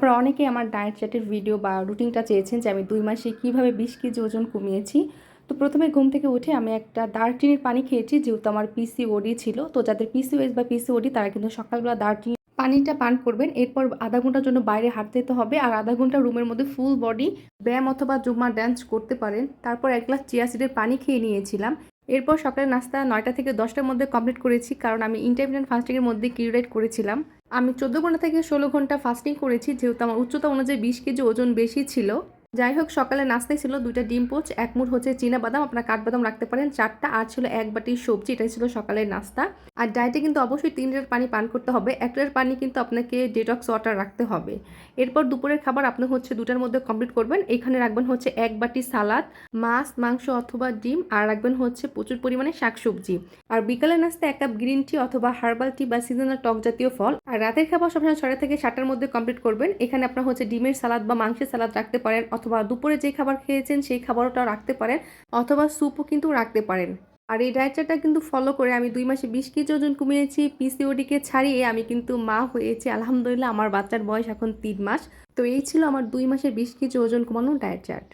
আপনারা অনেকেই আমার ডায়েট চার্টের ভিডিও বা রুটিনটা চেয়েছেন যে আমি 2 মাসে কীভাবে 20 কেজি ওজন কমিয়েছি। তো প্রথমে ঘুম থেকে উঠে আমি একটা দারচিনির পানি খেয়েছি, যেহেতু আমার পিসিওডি ছিল। তো যাদের পিসিওএস বা পিসিওডি তারা কিন্তু সকালবেলা দারচিনি পানিটা পান করবেন। এরপর আধা ঘন্টার জন্য বাইরে হাঁটতে যেতে হবে, আর আধা ঘন্টা রুমের মধ্যে ফুল বডি ব্যায়াম অথবা জুম্মা ডান্স করতে পারেন। তারপর 1 গ্লাস চিয়া সিডের পানি খেয়ে নিয়েছিলাম। এরপর সকালের নাস্তা 9টা থেকে 10টার মধ্যে কমপ্লিট করেছি, কারণ আমি ইন্টারমিটেন্ট ফাস্টিংয়ের মধ্যে কিউরেট করেছিলাম। আমি 14 ঘন্টা থেকে 16 ঘন্টা ফাস্টিং করেছি, যেহেতু আমার উচ্চতা অনুযায়ী 20 কেজি ওজন বেশি ছিল। যাই হোক, সকালে নাস্তায় ছিল 2টা ডিম পোচ, 1 মুঠ হচ্ছে চীনাবাদাম, আপনারা কাঠবাদাম রাখতে পারেন 4টা, আর ছিল 1 বাটি সবজি। এটাই ছিল সকালের নাস্তা। আর ডায়েটে কিন্তু অবশ্যই 3 লিটার পানি পান করতে হবে। 1 লিটার পানি কিন্তু আপনাকে ডিটক্স ওয়াটার রাখতে হবে। এরপর দুপুরের খাবার আপনি হচ্ছে 2টার মধ্যে কমপ্লিট করবেন। এখানে রাখবেন হচ্ছে 1 বাটি সালাদ, মাছ, মাংস অথবা ডিম, আর রাখবেন হচ্ছে প্রচুর পরিমাণে শাকসবজি। আর বিকালের নাস্তায় 1 কাপ গ্রিন টি অথবা হার্বাল টি বা সিজনাল টক জাতীয় ফল। আর রাতের খাবার সবসময় 6টা থেকে 7টার মধ্যে কমপ্লিট করবেন। এখানে আপনার হচ্ছে ডিমের সালাদ বা মাংসের সালাদ রাখতে পারেন, অথবা দুপুরে যে খাবার খেয়েছেন সেই খাবারটাও রাখতে পারেন, অথবা স্যুপও কিন্তু রাখতে পারেন। আর এই ডায়েট চার্টটা কিন্তু ফলো করে আমি 2 মাসে 20 কেজি ওজন কমিয়েছি। পিসিওডিকে ছাড়িয়ে আমি কিন্তু মা হয়েছি আলহামদুলিল্লাহ। আমার বাচ্চার বয়স এখন 3 মাস। তো এই ছিল আমার 2 মাসের 20 কেজি ওজন কমানোর ডায়েট চার্ট।